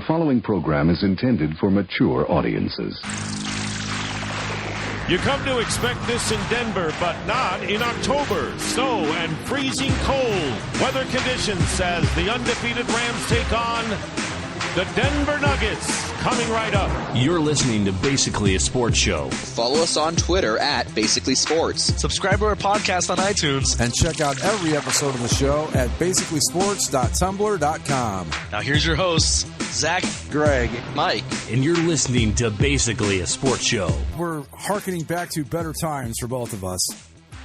The following program is intended for mature audiences. You come to expect this in Denver, but not in October. Snow and freezing cold. Weather conditions as the undefeated Rams take on the Denver Nuggets. Coming right up. You're listening to Basically a Sports Show. Follow us on Twitter at Basically Sports. Subscribe to our podcast on iTunes. And check out every episode of the show at basicallysports.tumblr.com. Now here's your hosts, Zach, Greg, Mike. And you're listening to Basically a Sports Show. We're hearkening back to better times for both of us.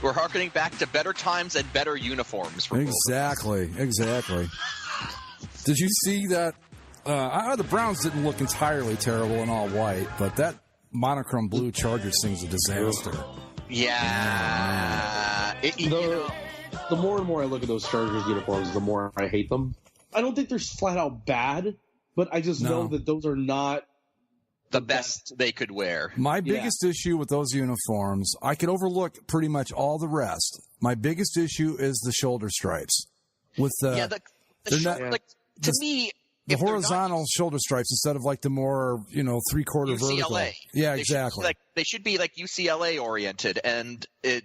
We're hearkening back to better times and better uniforms for Exactly. Did you see that? The Browns didn't look entirely terrible in all white, but that monochrome blue Chargers thing's a disaster. Yeah. The more and more I look at those Chargers uniforms, the more I hate them. I don't think they're flat out bad, but I just know that those are not the best they could wear. My biggest issue with those uniforms, I could overlook pretty much all the rest. My biggest issue is the shoulder stripes. With to me, the horizontal shoulder stripes instead of like the more, three-quarter vertical. Yeah, exactly. They should be like UCLA oriented, and it,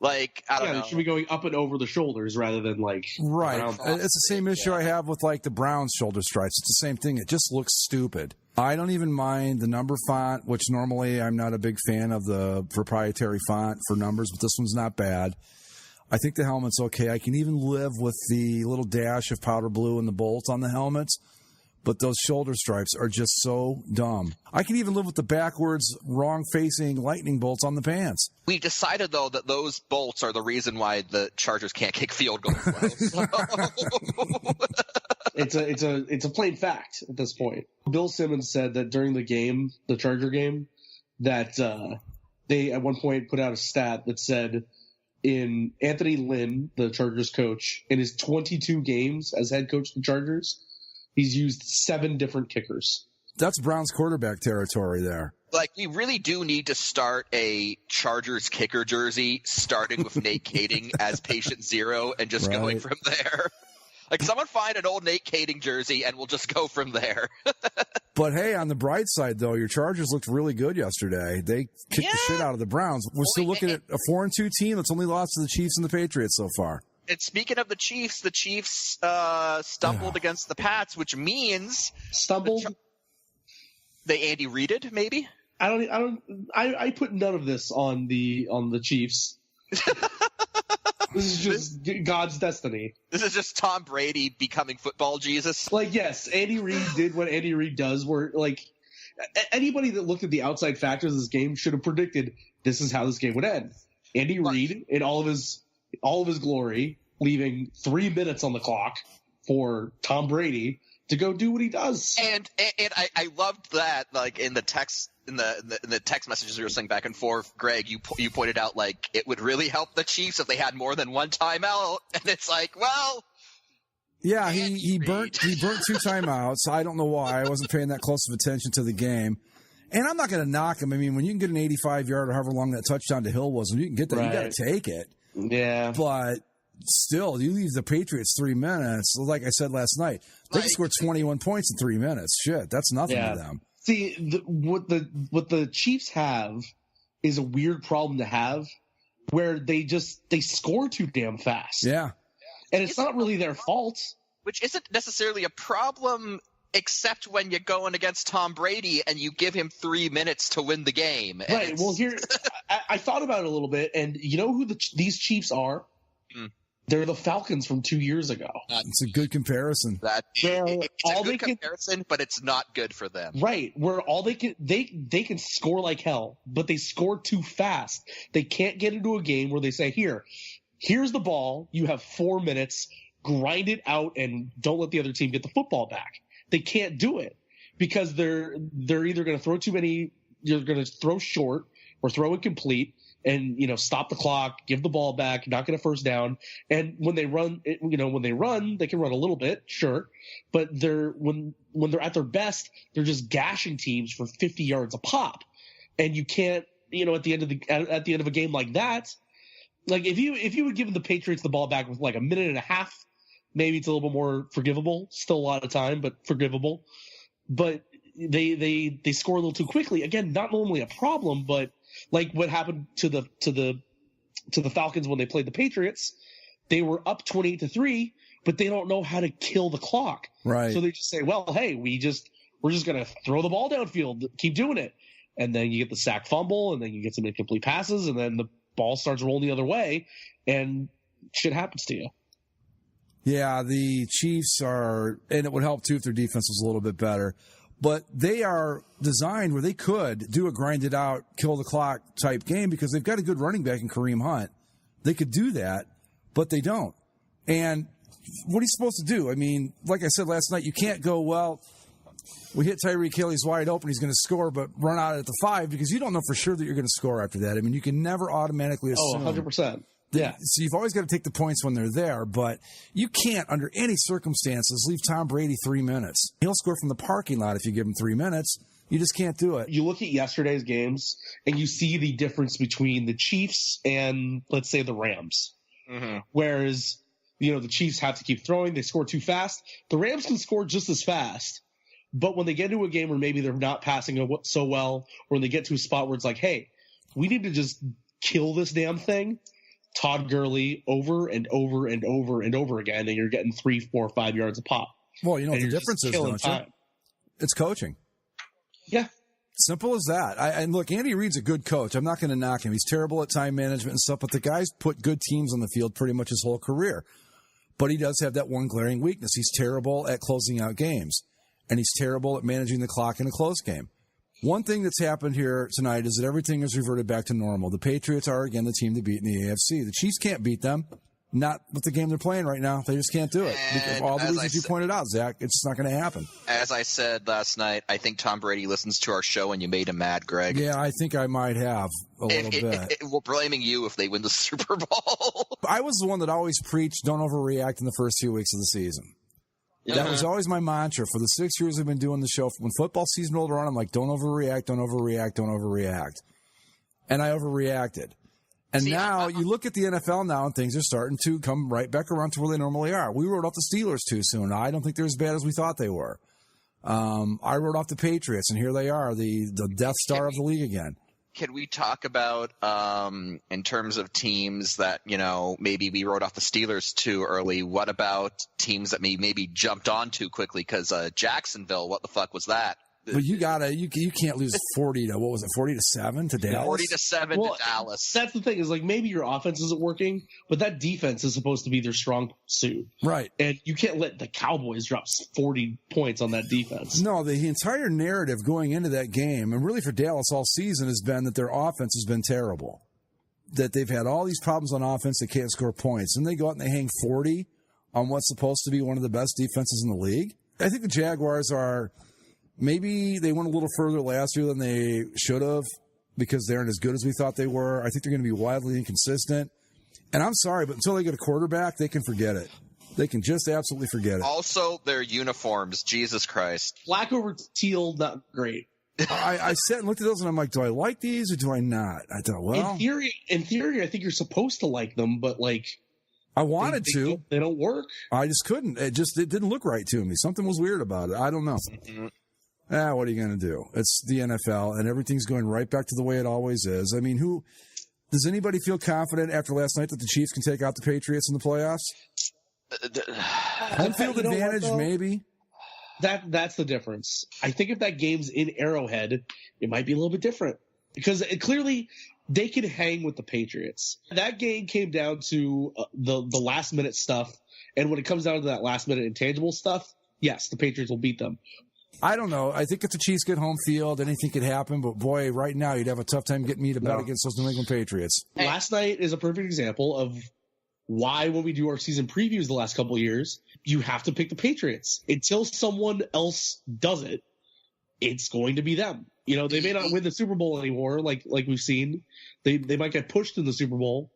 I don't know. They should be going up and over the shoulders rather than right. It's the same issue I have with the Browns shoulder stripes. It's the same thing. It just looks stupid. I don't even mind the number font, which normally I'm not a big fan of the proprietary font for numbers, but this one's not bad. I think the helmet's okay. I can even live with the little dash of powder blue and the bolts on the helmets, but those shoulder stripes are just so dumb. I can even live with the backwards, wrong-facing lightning bolts on the pants. We've decided, though, that those bolts are the reason why the Chargers can't kick field goals well. It's a plain fact at this point. Bill Simmons said that during the game, the Charger game, that they at one point put out a stat that said in Anthony Lynn, the Chargers coach, in his 22 games as head coach of the Chargers, he's used 7 different kickers. That's Browns quarterback territory there. We really do need to start a Chargers kicker jersey, starting with Nate Kading as patient zero and just going from there. Someone find an old Nate Kading jersey and we'll just go from there. But hey, on the bright side, though, your Chargers looked really good yesterday. They kicked the shit out of the Browns. We're still looking at a 4-2 team that's only lost to the Chiefs and the Patriots so far. And speaking of the Chiefs stumbled against the Pats, which means stumbled. They Andy Reided, maybe. I put none of this on the Chiefs. This is just God's destiny. This is just Tom Brady becoming football Jesus. Yes, Andy Reid did what Andy Reid does, where anybody that looked at the outside factors of this game should have predicted this is how this game would end. Andy Reid, in all of his glory, leaving 3 minutes on the clock for Tom Brady to go do what he does. And I loved that, in the text in the text messages we were saying back and forth, Greg, you pointed out it would really help the Chiefs if they had more than one timeout, and it's yeah, he burnt 2 timeouts. I don't know why. I wasn't paying that close of attention to the game. And I'm not going to knock him. I mean, when you can get an 85-yard or however long that touchdown to Hill was, when you can get that, you got to take it. Yeah. But still, you leave the Patriots 3 minutes. Like I said last night, they can score 21 points in 3 minutes. Shit, that's nothing to them. See, what the Chiefs have is a weird problem to have, where they score too damn fast. Yeah. And it's not really their fault. Which isn't necessarily a problem, except when you're going against Tom Brady and you give him 3 minutes to win the game. Right. Well, here, I thought about it a little bit, and you know who these Chiefs are? They're the Falcons from 2 years ago. It's a good comparison. It's a good comparison, but it's not good for them. Right. Where all they can score like hell, but they score too fast. They can't get into a game where they say, here's the ball. You have 4 minutes. Grind it out and don't let the other team get the football back. They can't do it because they're either going to throw too many. You're going to throw short or throw incomplete. And, stop the clock, give the ball back, not get a first down. And when they run, they can run a little bit, sure. But when they're at their best, they're just gashing teams for 50 yards a pop. And you can't, at the end of a game like that, if you would give the Patriots the ball back with a minute and a half, maybe it's a little bit more forgivable. Still a lot of time, but forgivable. but they score a little too quickly. Again, not normally a problem, but like what happened to the Falcons when they played the Patriots, they were up 28-3, but they don't know how to kill the clock. Right. So they just say, well, hey, we're just going to throw the ball downfield, keep doing it. And then you get the sack fumble, and then you get some incomplete passes, and then the ball starts rolling the other way, and shit happens to you. Yeah, the Chiefs are, and it would help too if their defense was a little bit better, but they are designed where they could do a grinded out, kill the clock type game because they've got a good running back in Kareem Hunt. They could do that, but they don't. And what are you supposed to do? I mean, like I said last night, you can't go, well, we hit Tyreek Hill, he's wide open, he's going to score, but run out at the 5 because you don't know for sure that you're going to score after that. I mean, you can never automatically assume. 100%. Yeah. So you've always got to take the points when they're there, but you can't, under any circumstances, leave Tom Brady 3 minutes. He'll score from the parking lot if you give him 3 minutes. You just can't do it. You look at yesterday's games, and you see the difference between the Chiefs and, let's say, the Rams. Mm-hmm. Whereas, the Chiefs have to keep throwing. They score too fast. The Rams can score just as fast. But when they get into a game where maybe they're not passing so well, or when they get to a spot where it's like, hey, we need to just kill this damn thing, Todd Gurley over and over and over and over again, and you're getting 3, 4, 5 yards a pop. Well, you know what the difference is, don't you? It's coaching. Yeah. Simple as that. And look, Andy Reid's a good coach. I'm not going to knock him. He's terrible at time management and stuff, but the guy's put good teams on the field pretty much his whole career. But he does have that one glaring weakness. He's terrible at closing out games, and he's terrible at managing the clock in a close game. One thing that's happened here tonight is that everything has reverted back to normal. The Patriots are, again, the team to beat in the AFC. The Chiefs can't beat them. Not with the game they're playing right now. They just can't do it. Because all the reasons you pointed out, Zach, it's just not going to happen. As I said last night, I think Tom Brady listens to our show and you made him mad, Greg. Yeah, I think I might have a little bit. We're blaming you if they win the Super Bowl. I was the one that always preached don't overreact in the first 2 weeks of the season. That was always my mantra for the 6 years I've been doing the show. When football season rolled around, I'm like, don't overreact, don't overreact, don't overreact. And I overreacted. And now you look at the NFL now, and things are starting to come right back around to where they normally are. We wrote off the Steelers too soon. I don't think they're as bad as we thought they were. I wrote off the Patriots, and here they are, the Death Star of the league again. Can we talk about, in terms of teams that, maybe we wrote off the Steelers too early? What about teams that maybe jumped on too quickly? Because Jacksonville, what the fuck was that? But you can't lose 40 to, what was it, 40-7 to Dallas? 40-7 to Dallas. That's the thing, is like maybe your offense isn't working, but that defense is supposed to be their strong suit. Right. And you can't let the Cowboys drop 40 points on that defense. No, the entire narrative going into that game, and really for Dallas all season, has been that their offense has been terrible. That they've had all these problems on offense, they can't score points. And they go out and they hang 40 on what's supposed to be one of the best defenses in the league. I think the Jaguars are... Maybe they went a little further last year than they should have because they aren't as good as we thought they were. I think they're going to be wildly inconsistent. And I'm sorry, but until they get a quarterback, they can forget it. They can just absolutely forget it. Also, their uniforms, Jesus Christ. Black over teal, not great. I sat and looked at those, and I'm like, do I like these or do I not? I thought, well... In theory, I think you're supposed to like them, but, like... I wanted to. They don't work. I just couldn't. It didn't look right to me. Something was weird about it. I don't know. What are you going to do? It's the NFL, and everything's going right back to the way it always is. I mean, does anybody feel confident after last night that the Chiefs can take out the Patriots in the playoffs? Home field advantage, maybe. That's the difference. I think if that game's in Arrowhead, it might be a little bit different because clearly they can hang with the Patriots. That game came down to the last minute stuff, and when it comes down to that last minute intangible stuff, yes, the Patriots will beat them. I don't know. I think if the Chiefs get home field, anything could happen. But, boy, right now you'd have a tough time getting me to bet against those New England Patriots. Last night is a perfect example of why when we do our season previews the last couple of years, you have to pick the Patriots. Until someone else does it, it's going to be them. They may not win the Super Bowl anymore like we've seen. They might get pushed in the Super Bowl.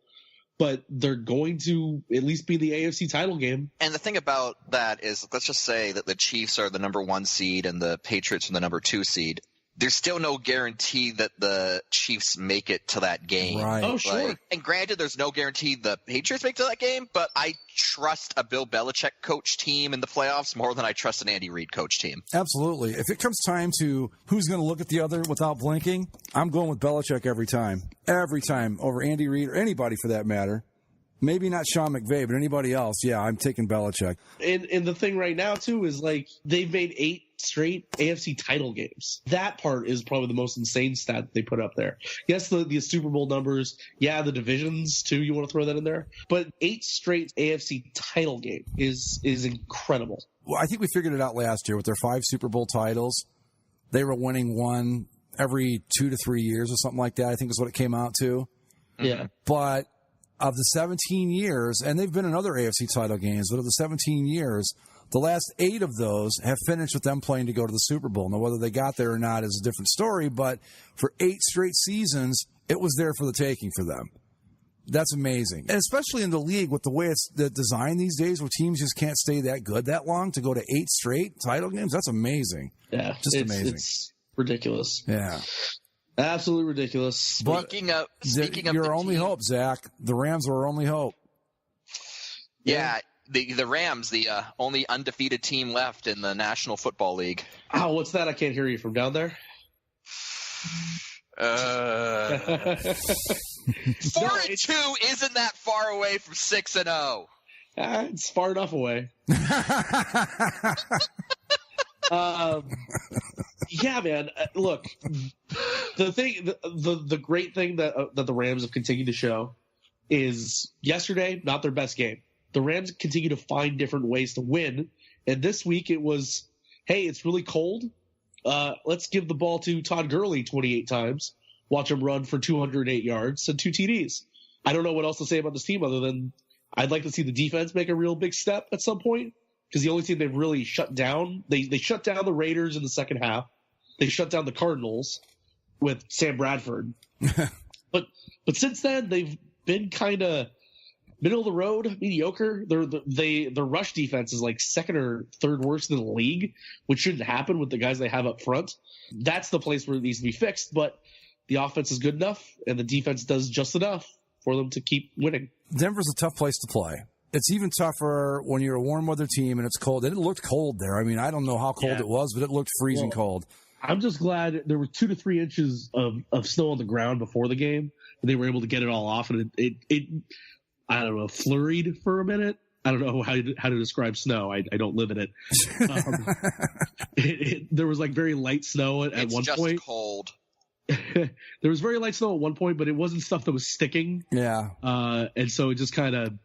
But they're going to at least be the AFC title game. And the thing about that is, let's just say that the Chiefs are the number 1 seed and the Patriots are the number 2 seed. there's still no guarantee that the Chiefs make it to that game. Right. Oh, sure. And granted, there's no guarantee the Patriots make it to that game, but I trust a Bill Belichick coach team in the playoffs more than I trust an Andy Reid coach team. Absolutely. If it comes time to who's going to look at the other without blinking, I'm going with Belichick every time. Every time over Andy Reid or anybody for that matter. Maybe not Sean McVay, but anybody else, yeah, I'm taking Belichick. And the thing right now, too, is like they've made 8 straight AFC title games. That part is probably the most insane stat that they put up there. Yes, the Super Bowl numbers. Yeah, the divisions, too, you want to throw that in there. But 8 straight AFC title game is incredible. Well, I think we figured it out last year with their 5 Super Bowl titles. They were winning one every 2 to 3 years or something like that, I think is what it came out to. Yeah. But of the 17 years, and they've been in other AFC title games, but of the 17 years, the last 8 of those have finished with them playing to go to the Super Bowl. Now, whether they got there or not is a different story, but for 8 straight seasons, it was there for the taking for them. That's amazing. And especially in the league with the way it's designed these days where teams just can't stay that good that long to go to 8 straight title games, that's amazing. Yeah. Just amazing. It's ridiculous. Yeah. Absolutely ridiculous. Speaking of your the only team, hope, Zach. The Rams are our only hope. Yeah, the Rams, the only undefeated team left in the National Football League. Oh, what's that? I can't hear you from down there. 4-2 isn't that far away from 6-0. It's far enough away. Yeah, man. Look, the great thing that the Rams have continued to show is yesterday not their best game. The Rams continue to find different ways to win, and this week it was, hey, it's really cold. Let's give the ball to Todd Gurley 28 times. Watch him run for 208 yards and 2 TDs. I don't know what else to say about this team other than I'd like to see the defense make a real big step at some point. Because the only team they've really shut down, they shut down the Raiders in the second half. They shut down the Cardinals with Sam Bradford. but since then, they've been kind of middle of the road, mediocre. Their rush defense is like second or third worst in the league, which shouldn't happen with the guys they have up front. That's the place where it needs to be fixed. But the offense is good enough, and the defense does just enough for them to keep winning. Denver's a tough place to play. It's even tougher when you're a warm weather team and it's cold. And it looked cold there. I mean, I don't know how cold it was, but it looked freezing cold. I'm just glad there were 2 to 3 inches of snow on the ground before the game, and they were able to get it all off. And it I don't know, flurried for a minute. I don't know how to describe snow. I don't live in it. There was like very light snow at one point. It's just cold. There was very light snow at one point, but it wasn't stuff that was sticking. Yeah. And so it just kind of.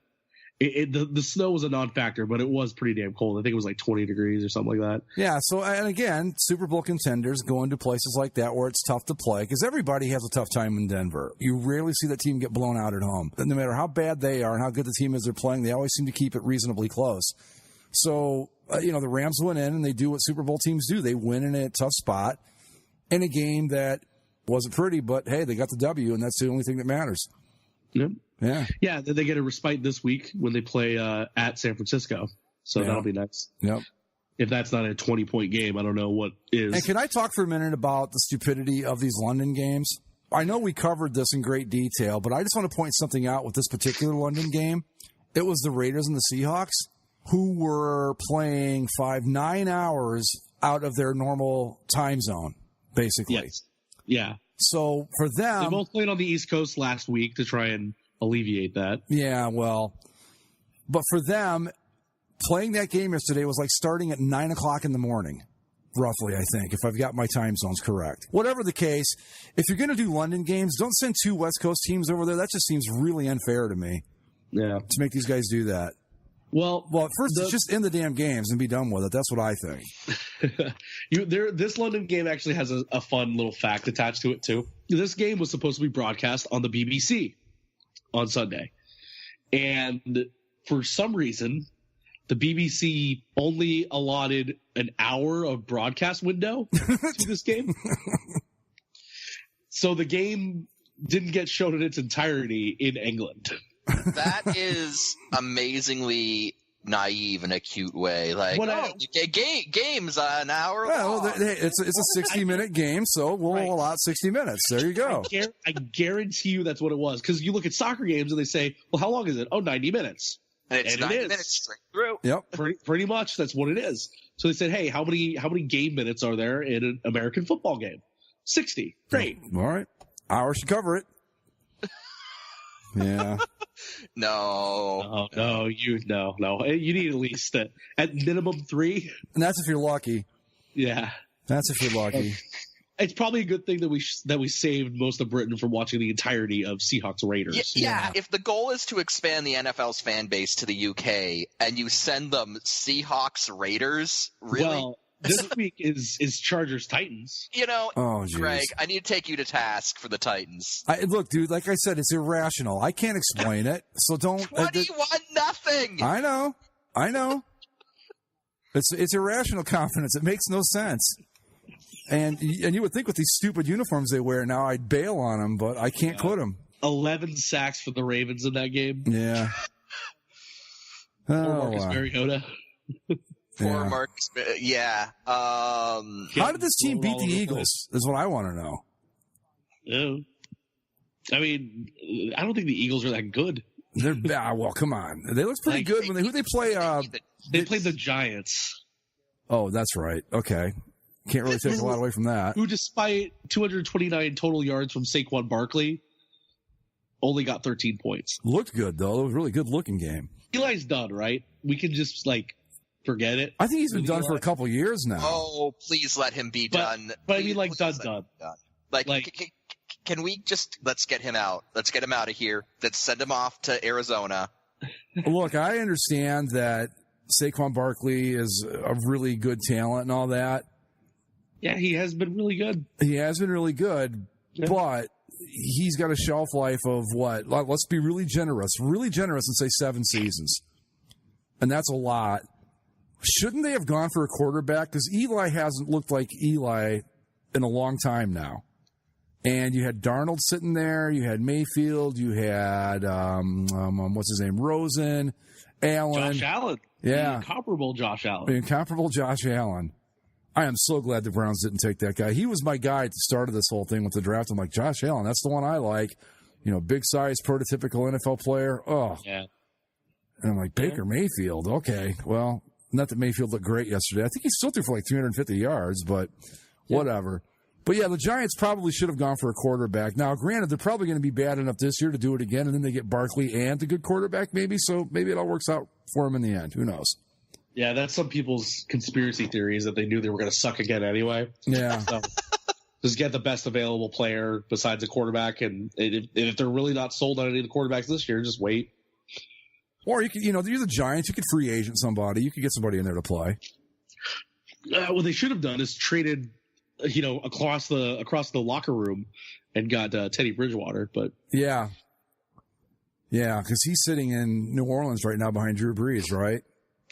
The snow was a non-factor, but it was pretty damn cold. I think it was like 20 degrees or something like that. Yeah, so, and again, Super Bowl contenders going to places like that where it's tough to play because everybody has a tough time in Denver. You rarely see that team get blown out at home. No matter how bad they are and how good the team is they're playing, they always seem to keep it reasonably close. So, the Rams went in and they do what Super Bowl teams do. They win in a tough spot in a game that wasn't pretty, but hey, they got the W, and that's the only thing that matters. Yep. Yeah. They get a respite this week when they play at San Francisco. So that'll be nice. Yep. If that's not a 20-point game, I don't know what is. And can I talk for a minute about the stupidity of these London games? I know we covered this in great detail, but I just want to point something out with this particular London game. It was the Raiders and the Seahawks who were playing 9 hours out of their normal time zone, basically. Yes. Yeah. So for them, they both played on the East Coast last week to try and alleviate that. Yeah, well, but for them, playing that game yesterday was like starting at 9 o'clock in the morning, roughly, I think, if I've got my time zones correct. Whatever the case, if you're going to do London games, don't send 2 West Coast teams over there. That just seems really unfair to me. Yeah. To make these guys do that. Well, first, it's just end the damn games and be done with it. That's what I think. This London game actually has a fun little fact attached to it, too. This game was supposed to be broadcast on the BBC on Sunday. And for some reason, the BBC only allotted an hour of broadcast window to this game. So the game didn't get shown in its entirety in England. That is amazingly naive in a cute way. Like, game's an hour long. Well, it's a 60-minute game, so we'll allot 60 minutes. There you go. I guarantee you that's what it was. Because you look at soccer games and they say, well, how long is it? Oh, 90 minutes. And it's 90 minutes straight through. Yep. Pretty much that's what it is. So they said, hey, how many game minutes are there in an American football game? 60. Great. All right. Hour should cover it. Yeah. No. You need at least at minimum 3. And that's if you're lucky. Yeah. That's if you're lucky. It's probably a good thing that we saved most of Britain from watching the entirety of Seahawks Raiders. Yeah, if the goal is to expand the NFL's fan base to the UK and you send them Seahawks Raiders, really? Well, this week is Chargers Titans. Greg, I need to take you to task for the Titans. Look, dude, like I said, it's irrational. I can't explain it, so don't. 21-0. I know. It's irrational confidence. It makes no sense. And you would think with these stupid uniforms they wear now, I'd bail on them, but I can't quit them. 11 sacks for the Ravens in that game. Yeah. Marcus Mariota. Poor Marcus. Yeah. How did this team beat the Eagles? Is what I want to know. I mean, I don't think the Eagles are that good. They're well, come on. They look pretty good when who they play. They played the Giants. Oh, that's right. Okay. Can't really take a lot away from that. Who, despite 229 total yards from Saquon Barkley, only got 13 points. Looked good, though. It was a really good-looking game. Eli's done, right? We can just, forget it. I think he's been done for a couple years now. Oh, please let him be done. But I mean, done. Can we just let's get him out? Let's get him out of here. Let's send him off to Arizona. Look, I understand that Saquon Barkley is a really good talent and all that. Yeah, he has been really good. But he's got a shelf life of what? Let's be really generous and say 7 seasons. And that's a lot. Shouldn't they have gone for a quarterback? Because Eli hasn't looked like Eli in a long time now. And you had Darnold sitting there. You had Mayfield. You had, what's his name? Rosen, Allen. Josh Allen. Yeah. The incomparable Josh Allen. I am so glad the Browns didn't take that guy. He was my guy at the start of this whole thing with the draft. I'm like, Josh Allen, that's the one I like. Big size, prototypical NFL player. Oh. Yeah. And I'm like, Baker Mayfield. Okay. Well, not that Mayfield looked great yesterday. I think he still threw for 350 yards, but whatever. But yeah, the Giants probably should have gone for a quarterback. Now, granted, they're probably going to be bad enough this year to do it again, and then they get Barkley and a good quarterback maybe, so maybe it all works out for them in the end. Who knows? Yeah, that's some people's conspiracy theories that they knew they were going to suck again anyway. Yeah. So just get the best available player besides a quarterback, and if they're really not sold on any of the quarterbacks this year, just wait. Or you could, you're the Giants. You could free agent somebody. You could get somebody in there to play. What they should have done is traded, across the locker room, and got Teddy Bridgewater. But yeah, because he's sitting in New Orleans right now behind Drew Brees, right?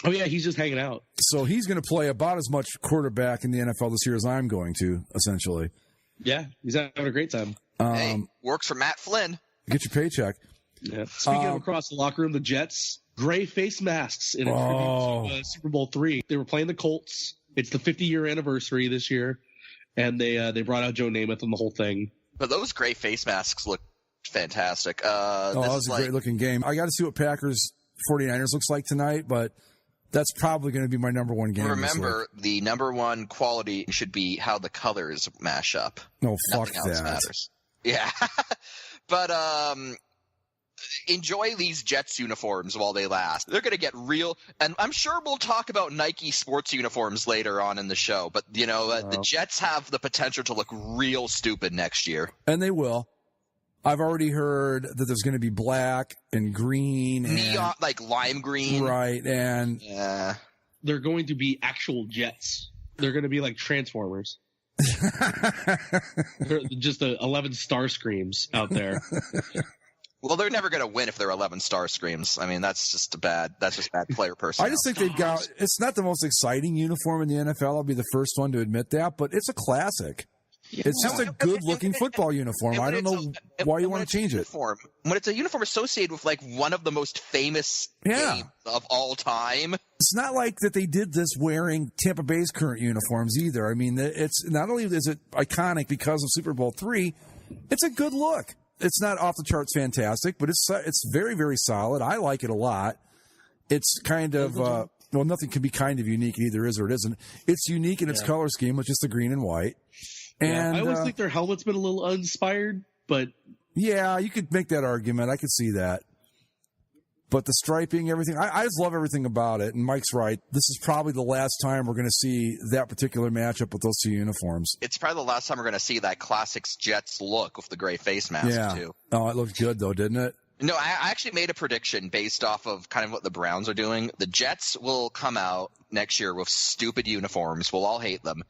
Oh yeah, he's just hanging out. So he's going to play about as much quarterback in the NFL this year as I'm going to, essentially. Yeah, he's having a great time. Works for Matt Flynn. Get your paycheck. Yeah. Speaking of across the locker room, the Jets, gray face masks in a tribute to Super Bowl III. They were playing the Colts. It's the 50-year anniversary this year, and they brought out Joe Namath and the whole thing. But those gray face masks look fantastic. That was a great-looking game. I got to see what Packers 49ers looks like tonight, but that's probably going to be my number one game. Remember, the number one quality should be how the colors mash up. No, fuck Nothing else that. Matters. Yeah. But enjoy these Jets uniforms while they last. They're going to get real, and I'm sure we'll talk about Nike sports uniforms later on in the show, but, the Jets have the potential to look real stupid next year. And they will. I've already heard that there's going to be black and green. Neon, like lime green. Right, and yeah. They're going to be actual Jets. They're going to be like Transformers. They're just 11 Starscreams out there. Well, they're never going to win if they're 11 Starscreams. I mean, that's just bad player personnel. I just think they've got – it's not the most exciting uniform in the NFL. I'll be the first one to admit that, but it's a classic. It's just a good-looking football uniform. I don't know why you want to change it. When it's a uniform associated with like one of the most famous games of all time. It's not like that they did this wearing Tampa Bay's current uniforms either. I mean, it's not only is it iconic because of Super Bowl III, it's a good look. It's not off the charts fantastic, but it's very, very solid. I like it a lot. It's kind of well, nothing can be kind of unique. It either is or it isn't. It's unique in its color scheme, which is the green and white. And I always think their helmet's been a little uninspired, but yeah, you could make that argument. I could see that. But the striping, everything, I just love everything about it. And Mike's right. This is probably the last time we're going to see that particular matchup with those two uniforms. It's probably the last time we're going to see that classics Jets look with the gray face mask, too. Oh, it looked good, though, didn't it? No, I actually made a prediction based off of kind of what the Browns are doing. The Jets will come out next year with stupid uniforms. We'll all hate them.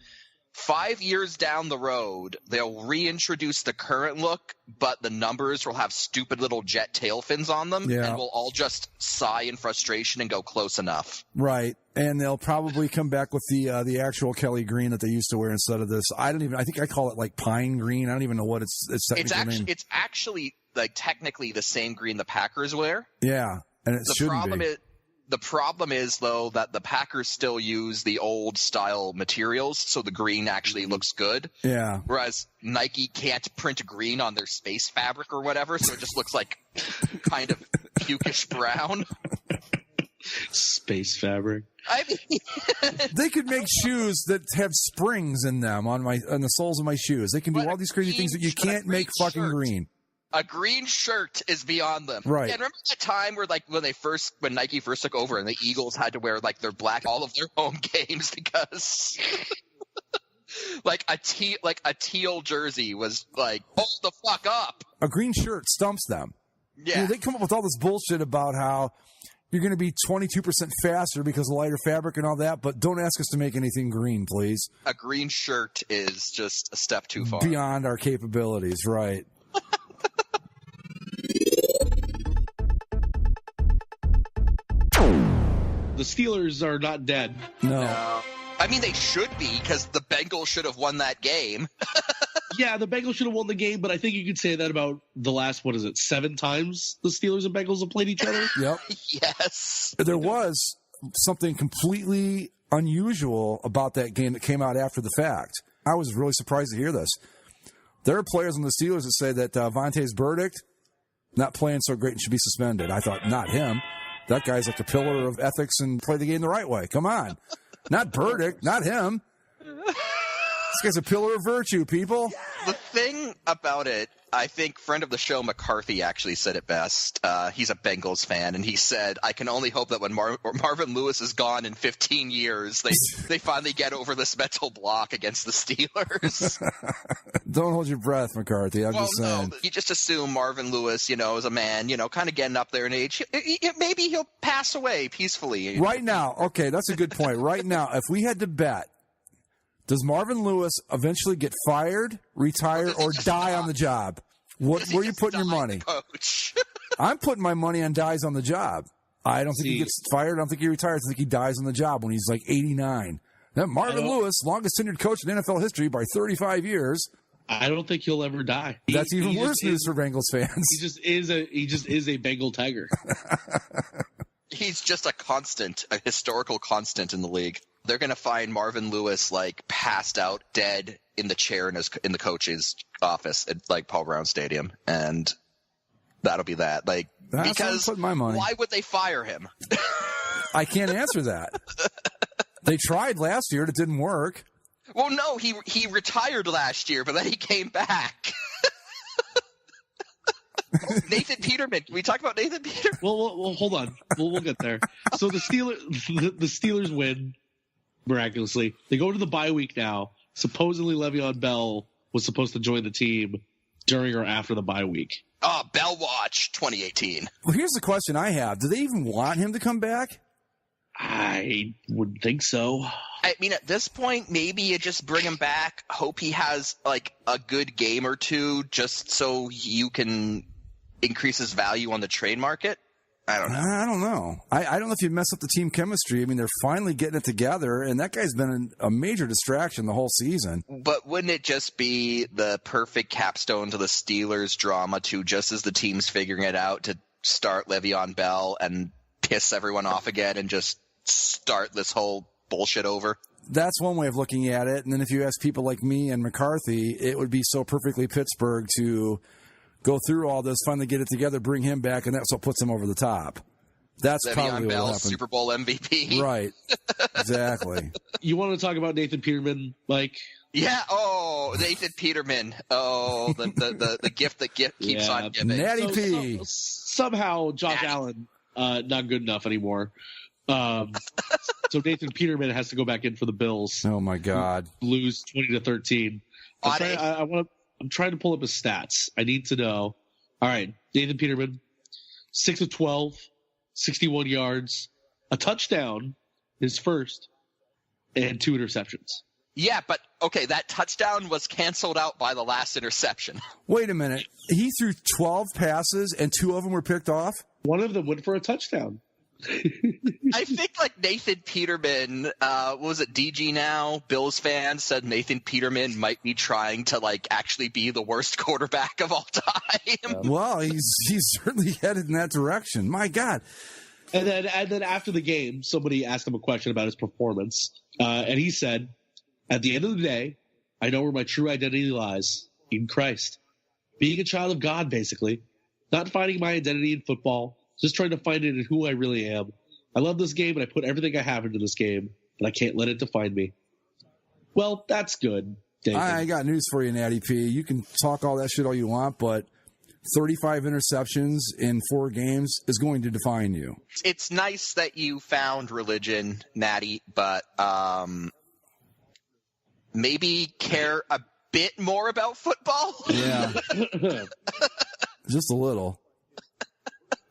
5 years down the road, they'll reintroduce the current look, but the numbers will have stupid little jet tail fins on them, and we'll all just sigh in frustration and go close enough. Right, and they'll probably come back with the actual Kelly green that they used to wear instead of this. I think I call it like pine green. I don't even know what its technical name. It's actually like technically the same green the Packers wear. Yeah, and it shouldn't be. The problem is, though, that the Packers still use the old-style materials, so the green actually looks good. Yeah. Whereas Nike can't print green on their space fabric or whatever, so it just looks like kind of pukish brown. Space fabric. I mean, they could make shoes that have springs in them on the soles of my shoes. They can do all these crazy things that you can't make fucking green. A green shirt is beyond them. Right. Yeah, remember that time where when Nike first took over and the Eagles had to wear like their black all of their home games because like a teal jersey was like, hold the fuck up. A green shirt stumps them. Yeah. You know, they come up with all this bullshit about how you're going to be 22% faster because of lighter fabric and all that, but don't ask us to make anything green, please. A green shirt is just a step too far. Beyond our capabilities, right. The Steelers are not dead. No. I mean, they should be because the Bengals should have won that game. Yeah, the Bengals should have won the game, but I think you could say that about the last, 7 times the Steelers and Bengals have played each other? Yep. Yes. There was something completely unusual about that game that came out after the fact. I was really surprised to hear this. There are players on the Steelers that say that Vontae's verdict, not playing so great and should be suspended. I thought, not him. That guy's like a pillar of ethics and play the game the right way. Come on. Not verdict, not him. This guy's a pillar of virtue, people. The thing about it, I think friend of the show McCarthy actually said it best. He's a Bengals fan, and he said, I can only hope that when Marvin Lewis is gone in 15 years, they finally get over this mental block against the Steelers. Don't hold your breath, McCarthy. I'm just saying. No, you just assume Marvin Lewis, is a man, kind of getting up there in age. Maybe he'll pass away peacefully. Right now, okay, that's a good point. Right now, if we had to bet, does Marvin Lewis eventually get fired, retire, or die on the job? Where are you putting your money? Coach. I'm putting my money on dies on the job. I don't think he gets fired. I don't think he retires. I think he dies on the job when he's like 89. That Marvin Lewis, longest tenured coach in NFL history by 35 years. I don't think he'll ever die. That's even worse news for Bengals fans. He just is a Bengal tiger. He's just a historical constant in the league. They're going to find Marvin Lewis passed out dead in the chair in the coach's office at Paul Brown Stadium, and that'll be that. That's because where I'm putting my money. Why would they fire him? I can't answer that. They tried last year, it didn't work. Well, no, he retired last year, but then he came back. Nathan Peterman. Can we talk about Nathan Peterman? Well, hold on. We'll get there. So the Steelers win miraculously. They go to the bye week now. Supposedly Le'Veon Bell was supposed to join the team during or after the bye week. Oh, Bell Watch 2018. Well, here's the question I have. Do they even want him to come back? I would think so. I mean, at this point, maybe you just bring him back, hope he has a good game or two just so you can increase his value on the trade market. I don't know. I don't know. I don't know if you mess up the team chemistry. I mean, they're finally getting it together, and that guy's been a major distraction the whole season. But wouldn't it just be the perfect capstone to the Steelers' drama, too, just as the team's figuring it out, to start Le'Veon Bell and piss everyone off again and just start this whole bullshit over? That's one way of looking at it. And then if you ask people like me and McCarthy, it would be so perfectly Pittsburgh to go through all this, finally get it together, bring him back, and that's what puts him over the top. That's Le'Veon probably Bell, what happened. Super Bowl MVP. Right. Exactly. You want to talk about Nathan Peterman, Mike? Yeah. Oh, Nathan Peterman. Oh, the gift that keeps on giving. Natty P. Somehow Josh Allen not good enough anymore. So Nathan Peterman has to go back in for the Bills. Oh my God. Lose 20-13. I'm trying to pull up his stats. I need to know. All right, Nathan Peterman, 6 of 12, 61 yards, a touchdown, his first, and 2 interceptions. Yeah, but okay, that touchdown was canceled out by the last interception. Wait a minute. He threw 12 passes and 2 of them were picked off? One of them went for a touchdown. I think like Nathan Peterman, what was it, DG Now, Bills fans said Nathan Peterman might be trying to like actually be the worst quarterback of all time. Well, he's certainly headed in that direction. My God. And then after the game, somebody asked him a question about his performance, and he said, "At the end of the day, I know where my true identity lies, in Christ. Being a child of God, basically. Not finding my identity in football, just trying to find it in who I really am. I love this game, and I put everything I have into this game, but I can't let it define me." Well, that's good, David. I got news for you, Natty P. You can talk all that shit all you want, but 35 interceptions in 4 games is going to define you. It's nice that you found religion, Natty, but maybe care a bit more about football? Yeah. Just a little.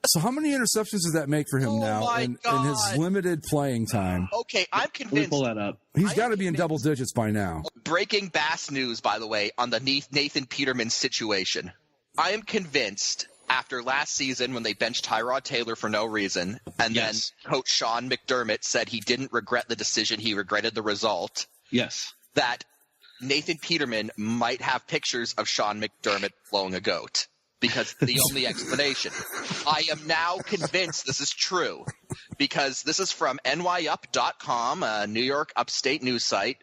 So how many interceptions does that make for him now in his limited playing time? Okay, I'm convinced. Let me pull that up. He's got to be in double digits by now. Breaking Bass news, by the way, on the Nathan Peterman situation. I am convinced after last season when they benched Tyrod Taylor for no reason, and then Coach Sean McDermott said he didn't regret the decision, he regretted the result. Yes. That Nathan Peterman might have pictures of Sean McDermott blowing a goat. Because the only explanation. I am now convinced this is true. Because this is from NYUp.com, a New York upstate news site.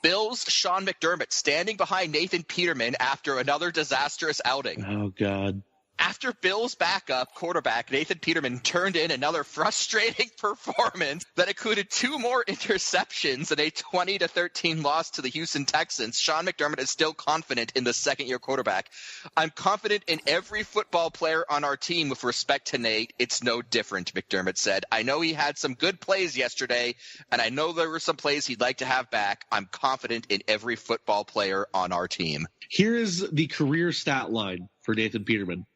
Bills Sean McDermott standing behind Nathan Peterman after another disastrous outing. Oh, God. After Bills' backup quarterback Nathan Peterman turned in another frustrating performance that included 2 more interceptions and a 20-13 loss to the Houston Texans, Sean McDermott is still confident in the second-year quarterback. "I'm confident in every football player on our team with respect to Nate. It's no different," McDermott said. "I know he had some good plays yesterday, and I know there were some plays he'd like to have back. I'm confident in every football player on our team." Here is the career stat line for Nathan Peterman.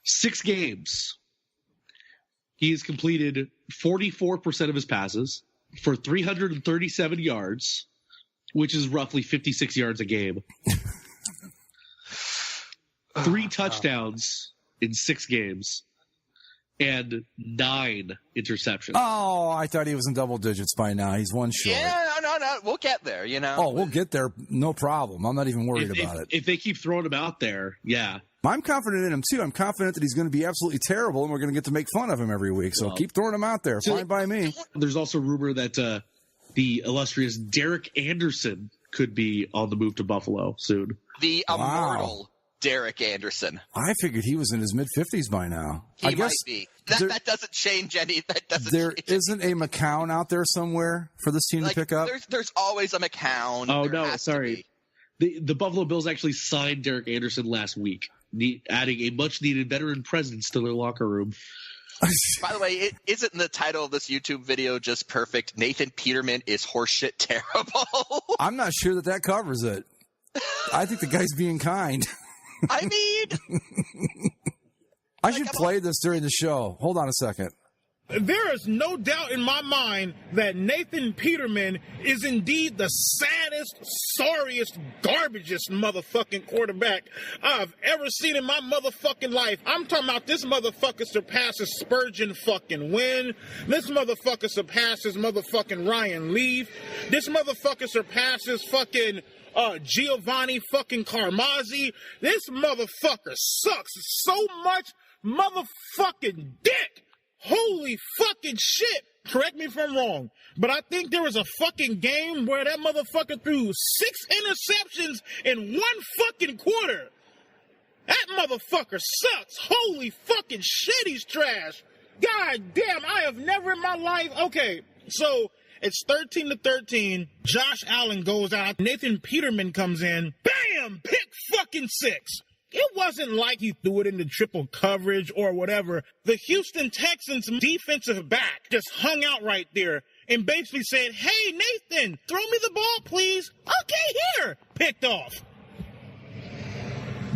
6 games. He has completed 44% of his passes for 337 yards, which is roughly 56 yards a game. 3 touchdowns in 6 games and 9 interceptions. Oh, I thought he was in double digits by now. He's 1 short. Yeah, no. We'll get there, you know. Oh, we'll get there. No problem. I'm not even worried about it. If they keep throwing him out there, yeah. I'm confident in him, too. I'm confident that he's going to be absolutely terrible, and we're going to get to make fun of him every week. So keep throwing him out there. Fine by me. There's also rumor that the illustrious Derek Anderson could be on the move to Buffalo soon. The immortal Derek Anderson. I figured he was in his mid-50s by now. He might be. That doesn't change any. There isn't a McCown out there somewhere for this team to pick up? There's always a McCown. Oh, no, sorry. The Buffalo Bills actually signed Derek Anderson last week, adding a much-needed veteran presence to their locker room. By the way, isn't the title of this YouTube video just perfect? Nathan Peterman is horseshit terrible. I'm not sure that covers it. I think the guy's being kind. I mean, I should play this during the show. Hold on a second. There is no doubt in my mind that Nathan Peterman is indeed the saddest, sorriest, garbagest motherfucking quarterback I've ever seen in my motherfucking life. I'm talking about this motherfucker surpasses Spurgeon fucking Wynn. This motherfucker surpasses motherfucking Ryan Leaf. This motherfucker surpasses fucking Giovanni fucking Carmazzi. This motherfucker sucks so much motherfucking dick. Holy fucking shit. Correct me if I'm wrong, but I think there was a fucking game where that motherfucker threw 6 interceptions in 1 fucking quarter. That motherfucker sucks. Holy fucking shit, he's trash. God damn, I have never in my life. Okay, so it's 13-13. Josh Allen goes out. Nathan Peterman comes in. Bam! Pick fucking 6. It wasn't like he threw it into triple coverage or whatever. The Houston Texans defensive back just hung out right there and basically said, hey, Nathan, throw me the ball, please. Okay, here. Picked off.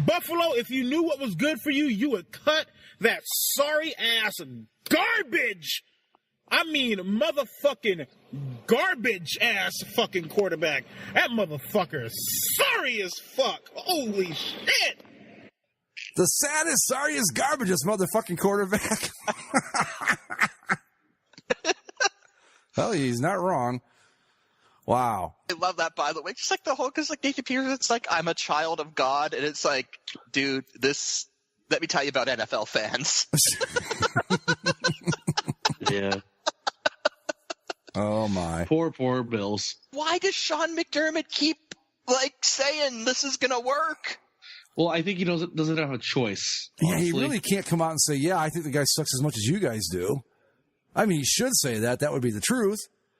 Buffalo, if you knew what was good for you, you would cut that sorry-ass garbage. I mean, motherfucking garbage-ass fucking quarterback. That motherfucker is sorry as fuck. Holy shit. The saddest, sorriest, garbagest motherfucking quarterback. Hell, he's not wrong. Wow. I love that, by the way. Just like the whole, because like Nathan Peterson, it's like, I'm a child of God. And it's like, dude, this, let me tell you about NFL fans. Yeah. Oh, my. Poor Bills. Why does Sean McDermott keep, like, saying this is going to work? Well, I think he doesn't have a choice. Honestly. Yeah, he really can't come out and say, yeah, I think the guy sucks as much as you guys do. I mean, he should say that. That would be the truth.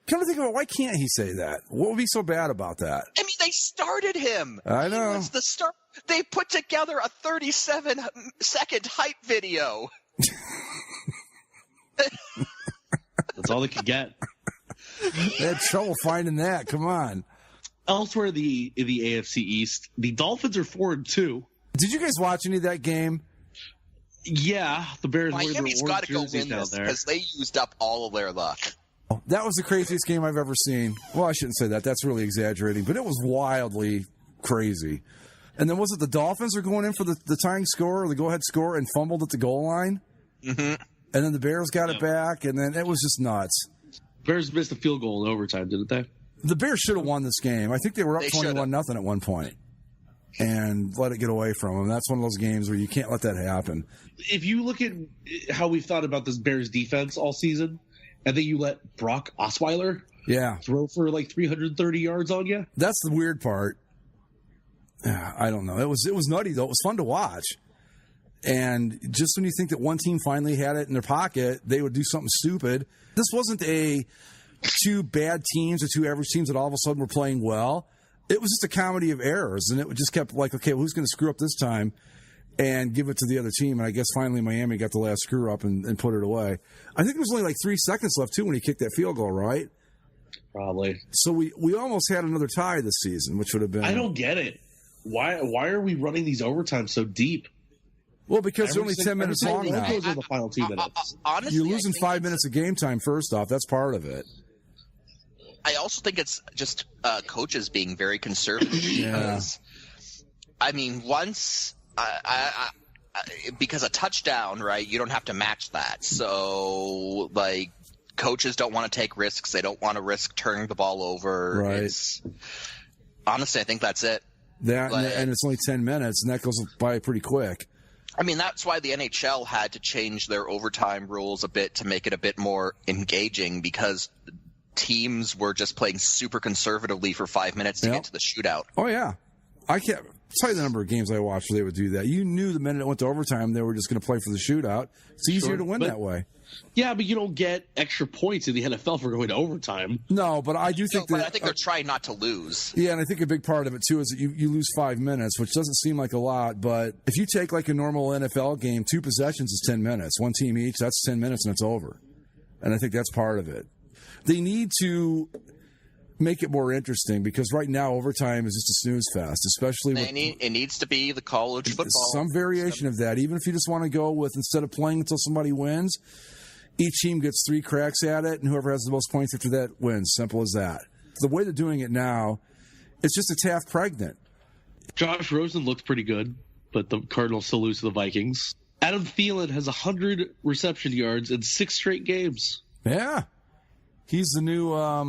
Come to think about it, why can't he say that? What would be so bad about that? I mean, they started him. I know. He was the start. They put together a 37-second hype video. That's all they could get. They had trouble finding that. Come on. Elsewhere in the AFC East, the Dolphins are 4-2. Did you guys watch any of that game? Yeah, the Bears. Miami's got to go win this because they used up all of their luck. That was the craziest game I've ever seen. Well, I shouldn't say that. That's really exaggerating, but it was wildly crazy. And then was it the Dolphins were going in for the tying score or the go-ahead score and fumbled at the goal line? Mm-hmm. And then the Bears got it back, and then it was just nuts. Bears missed a field goal in overtime, didn't they? The Bears should have won this game. I think they were up 21-0 at one point and let it get away from them. That's one of those games where you can't let that happen. If you look at how we've thought about this Bears defense all season, and then you let Brock Osweiler throw for like 330 yards on you. That's the weird part. I don't know. It was nutty, though. It was fun to watch. And just when you think that one team finally had it in their pocket, they would do something stupid. This wasn't two bad teams or two average teams that all of a sudden were playing well. It was just a comedy of errors, and it just kept like, okay, well, who's going to screw up this time and give it to the other team? And I guess finally Miami got the last screw up and put it away. I think there was only like 3 seconds left, too, when he kicked that field goal, right? Probably. So we almost had another tie this season, which would have been... I don't get it. Why are we running these overtimes so deep? Well, because they're only 10 minutes long now. Those are the final 2 minutes. Honestly, you're losing 5 minutes of game time, first off. That's part of it. I also think it's just coaches being very conservative. Because, I mean, once because a touchdown, right, you don't have to match that. So, like, coaches don't want to take risks. They don't want to risk turning the ball over. Right. Honestly, I think that's it. And it's only 10 minutes, and that goes by pretty quick. I mean, that's why the NHL had to change their overtime rules a bit to make it a bit more engaging, because teams were just playing super conservatively for 5 minutes to get to the shootout. Oh, yeah. I can't tell you the number of games I watched where they would do that. You knew the minute it went to overtime, they were just going to play for the shootout. It's easier to win that way. Yeah, but you don't get extra points in the NFL for going to overtime. No, but I do think but I think they're trying not to lose. Yeah, and I think a big part of it, too, is that you lose 5 minutes, which doesn't seem like a lot. But if you take like a normal NFL game, 2 possessions is 10 minutes. One team each, that's 10 minutes and it's over. And I think that's part of it. They need to make it more interesting, because right now overtime is just a snooze fest, especially with it needs to be the college football. Some variation of that, even if you just want to go with, instead of playing until somebody wins, Each team gets 3 cracks at it, and whoever has the most points after that wins. Simple as that. The way they're doing it now, it's just it's half pregnant. Josh Rosen looked pretty good, but the Cardinals still lose to the Vikings. Adam Thielen has 100 reception yards in 6 straight games. Yeah. He's the new, I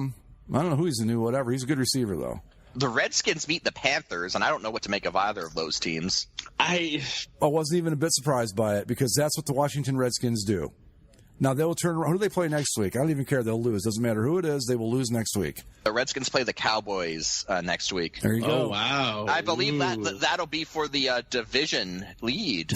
don't know who he's the new whatever. He's a good receiver, though. The Redskins beat the Panthers, and I don't know what to make of either of those teams. I wasn't even a bit surprised by it because that's what the Washington Redskins do. Now, they will turn around. Who do they play next week? I don't even care. They'll lose. Doesn't matter who it is. They will lose next week. The Redskins play the Cowboys next week. There you go. Oh, wow. I believe that'll be for the division lead.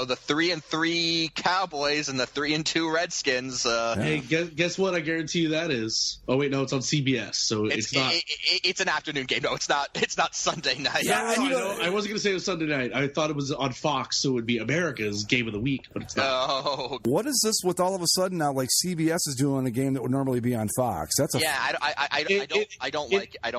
The 3-3 Cowboys and the 3-2 Redskins. Hey, guess what? I guarantee you that is. Oh wait, no, it's on CBS, so it's not. It's an afternoon game. No, it's not. It's not Sunday night. Yeah, I wasn't going to say it was Sunday night. I thought it was on Fox, so it would be America's game of the week, but it's not. Oh. What is this with all of a sudden now? Like CBS is doing a game that would normally be on Fox. That's I don't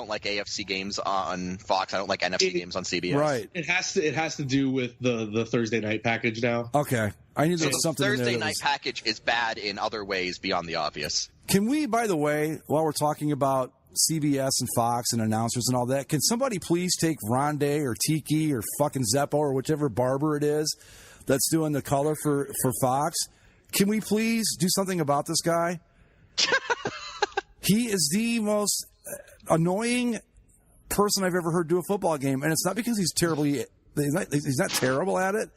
like AFC games on Fox. I don't like NFC games on CBS. Right. It has to do with the Thursday night package now. Okay. I knew there was something. Thursday night package is bad in other ways beyond the obvious. Can we, by the way, while we're talking about CBS and Fox and announcers and all that, can somebody please take Rondé or Tiki or fucking Zeppo or whichever barber it is that's doing the color for Fox? Can we please do something about this guy? He is the most annoying person I've ever heard do a football game, and it's not because he's not terrible at it.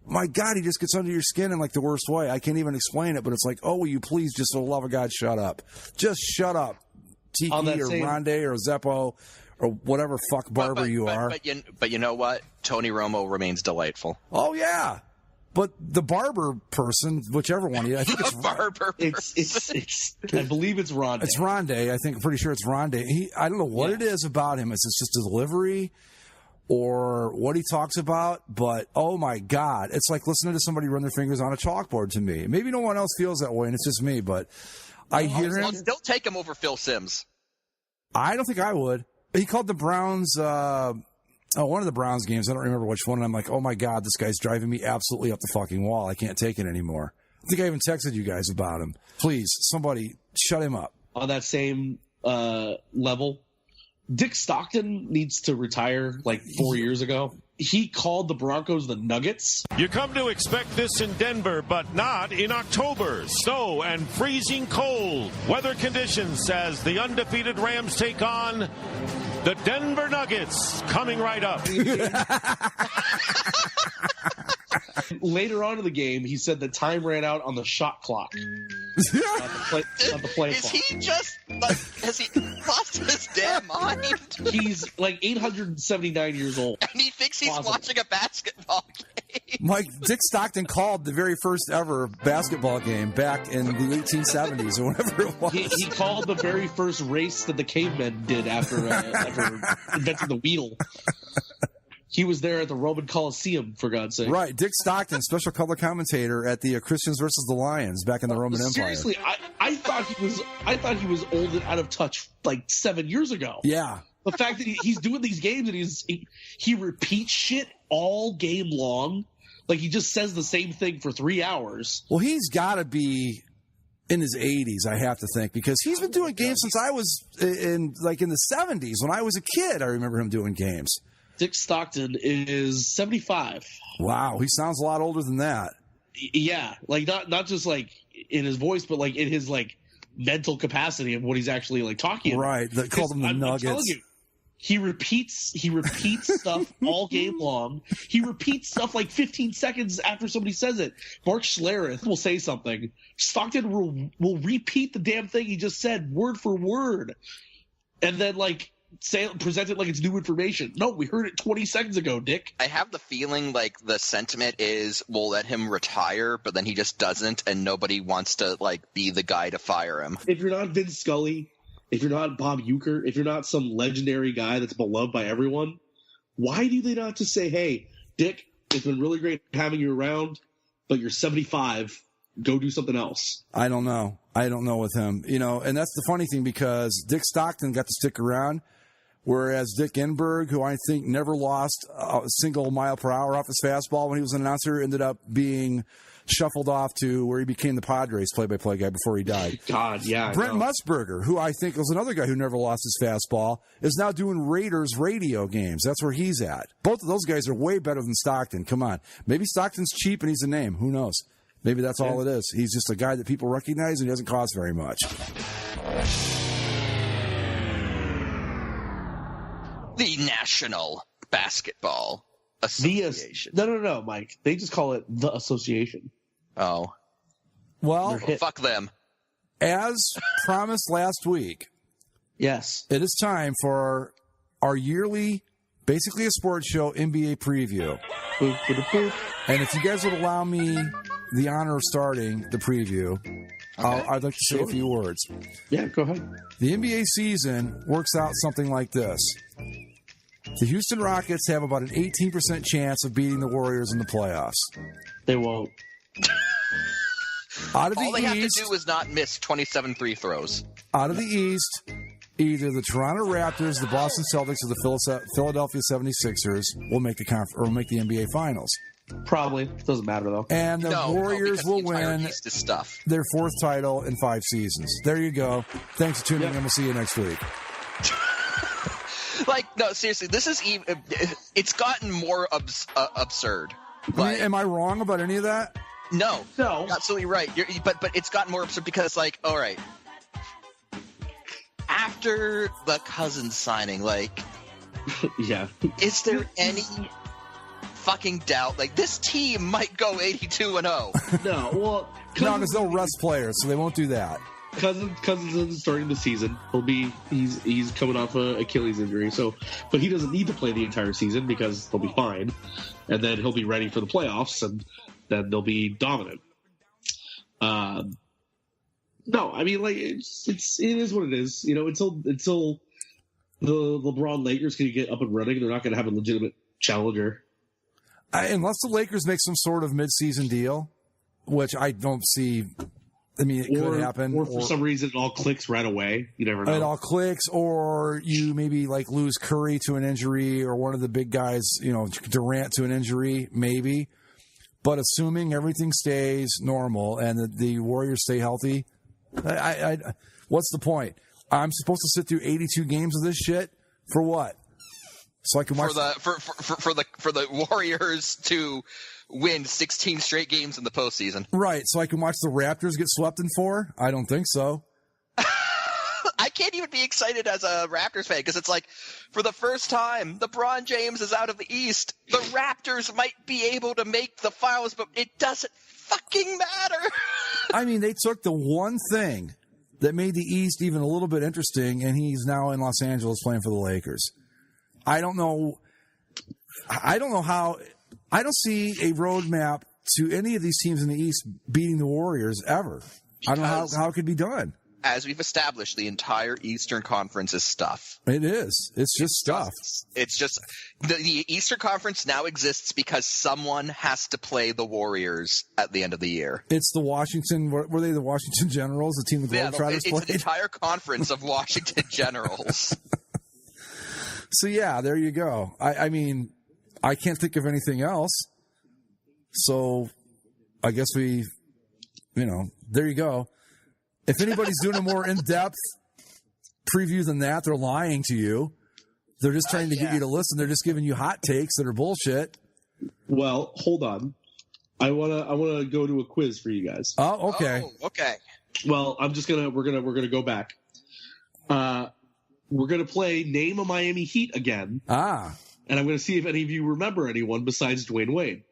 My God, he just gets under your skin in like the worst way. I can't even explain it, but it's like, oh, will you please, just for the love of God, shut up. Just shut up. Tiki or Rondé or Zeppo or whatever fuck barber you are. But you know what? Tony Romo remains delightful. Oh, yeah. But the barber person, whichever one, I think it's barber. It's I believe it's Rondé. It's Rondé. I'm pretty sure it's Rondé. I don't know what it is about him. It's just delivery or what he talks about. But oh my God, it's like listening to somebody run their fingers on a chalkboard to me. Maybe no one else feels that way, and it's just me. But I hear him. I'll still take him over Phil Simms. I don't think I would. He called the Browns. One of the Browns games, I don't remember which one, and I'm like, oh my God, this guy's driving me absolutely up the fucking wall. I can't take it anymore. I think I even texted you guys about him. Please, somebody, shut him up. On that same level, Dick Stockton needs to retire like 4 years ago. He called the Broncos the Nuggets. You come to expect this in Denver, but not in October. Snow and freezing cold. Weather conditions as the undefeated Rams take on the Denver Nuggets, coming right up. Later on in the game, he said the time ran out on the shot clock. Not the play Is clock. he just has he lost his damn mind? He's like 879 years old. And he thinks he's watching a basketball game. Mike, Dick Stockton called the very first ever basketball game back in the 1870s or whatever it was. He called the very first race that the cavemen did after inventing the wheel. He was there at the Roman Coliseum, for God's sake. Right, Dick Stockton, special color commentator at the Christians versus the Lions back in the Roman Empire. Seriously, I thought he was old and out of touch like 7 years ago. Yeah. The fact that he's doing these games and he repeats shit all game long, like he just says the same thing for 3 hours. Well, he's got to be in his 80s, I have to think, because he's been doing games since I was in the 70s. When I was a kid, I remember him doing games. Dick Stockton is 75. Wow, he sounds a lot older than that. Yeah, like not just like in his voice, but like in his like mental capacity of what he's actually like talking about. Right, they called him the Nuggets. I'm telling you, he repeats stuff all game long. He repeats stuff like 15 seconds after somebody says it. Mark Schlereth will say something. Stockton will repeat the damn thing he just said word for word, and then like present it like it's new information. No, we heard it 20 seconds ago, Dick. I have the feeling like the sentiment is we'll let him retire, but then he just doesn't, and nobody wants to like be the guy to fire him. If you're not Vince Scully, if you're not Bob Uecker, if you're not some legendary guy that's beloved by everyone, why do they not just say, hey, Dick, it's been really great having you around, but you're 75. Go do something else. I don't know with him. And that's the funny thing because Dick Stockton got to stick around Whereas Dick Enberg, who I think never lost a single mile per hour off his fastball when he was an announcer, ended up being shuffled off to where he became the Padres play-by-play guy before he died. God, yeah. Brent Musburger, who I think was another guy who never lost his fastball, is now doing Raiders radio games. That's where he's at. Both of those guys are way better than Stockton. Come on. Maybe Stockton's cheap and he's a name. Who knows? Maybe that's all it is. He's just a guy that people recognize and he doesn't cost very much. The National Basketball Association. No, Mike. They just call it the association. Oh. Well, fuck them. As promised last week, yes, it is time for our yearly, basically a sports show, NBA preview. Boop, boop, boop. And if you guys would allow me the honor of starting the preview, I'd like to say a few words. Yeah, go ahead. The NBA season works out something like this. The Houston Rockets have about an 18% chance of beating the Warriors in the playoffs. They won't. Out of the All they have to East, do is not miss 27 free throws. out of the East, either the Toronto Raptors, the Boston Celtics, or the Philadelphia 76ers will make the NBA Finals. Probably. Doesn't matter, though. And the Warriors because will the entire win East is stuff. their fourth title in 5 seasons. There you go. Thanks for tuning in. We'll see you next week. No, seriously, this is even. It's gotten more absurd. Am I wrong about any of that? No, absolutely right. But it's gotten more absurd because, all right, after the Cousins signing, yeah, is there any fucking doubt? This team might go 82-0. No, well, no, because they'll rest players, so they won't do that. Cousins isn't starting the season. He's coming off an Achilles injury, but he doesn't need to play the entire season because they'll be fine, and then he'll be ready for the playoffs, and then they'll be dominant. No, I mean, it is what it is. Until the LeBron Lakers can get up and running, they're not going to have a legitimate challenger. Unless the Lakers make some sort of midseason deal, which I don't see. I mean, it could happen. Or for some reason it all clicks right away. You never know. It all clicks, or you maybe lose Curry to an injury, or one of the big guys, Durant to an injury, maybe. But assuming everything stays normal and the Warriors stay healthy, what's the point? I'm supposed to sit through 82 games of this shit for what? So I can watch for the Warriors to win 16 straight games in the postseason. Right, so I can watch the Raptors get swept in 4? I don't think so. I can't even be excited as a Raptors fan because it's for the first time, LeBron James is out of the East. The Raptors might be able to make the finals, but it doesn't fucking matter. I mean, they took the one thing that made the East even a little bit interesting, and he's now in Los Angeles playing for the Lakers. I don't know how. I don't see a roadmap to any of these teams in the East beating the Warriors ever. I don't know how it could be done. As we've established, the entire Eastern Conference is stuff. It is. It's just stuff. It's just the Eastern Conference now exists because someone has to play the Warriors at the end of the year. It's the Washington. Were they the Washington Generals? The team the Globetrotters played? It's an entire conference of Washington Generals. So yeah, there you go. I mean, I can't think of anything else. So I guess there you go. If anybody's doing a more in-depth preview than that, they're lying to you. They're just trying to get you to listen. They're just giving you hot takes that are bullshit. Well, hold on. I wanna go to a quiz for you guys. Oh, okay. Oh, okay. Well, we're gonna go back. We're gonna play Name a Miami Heat again. Ah. And I'm gonna see if any of you remember anyone besides Dwayne Wade.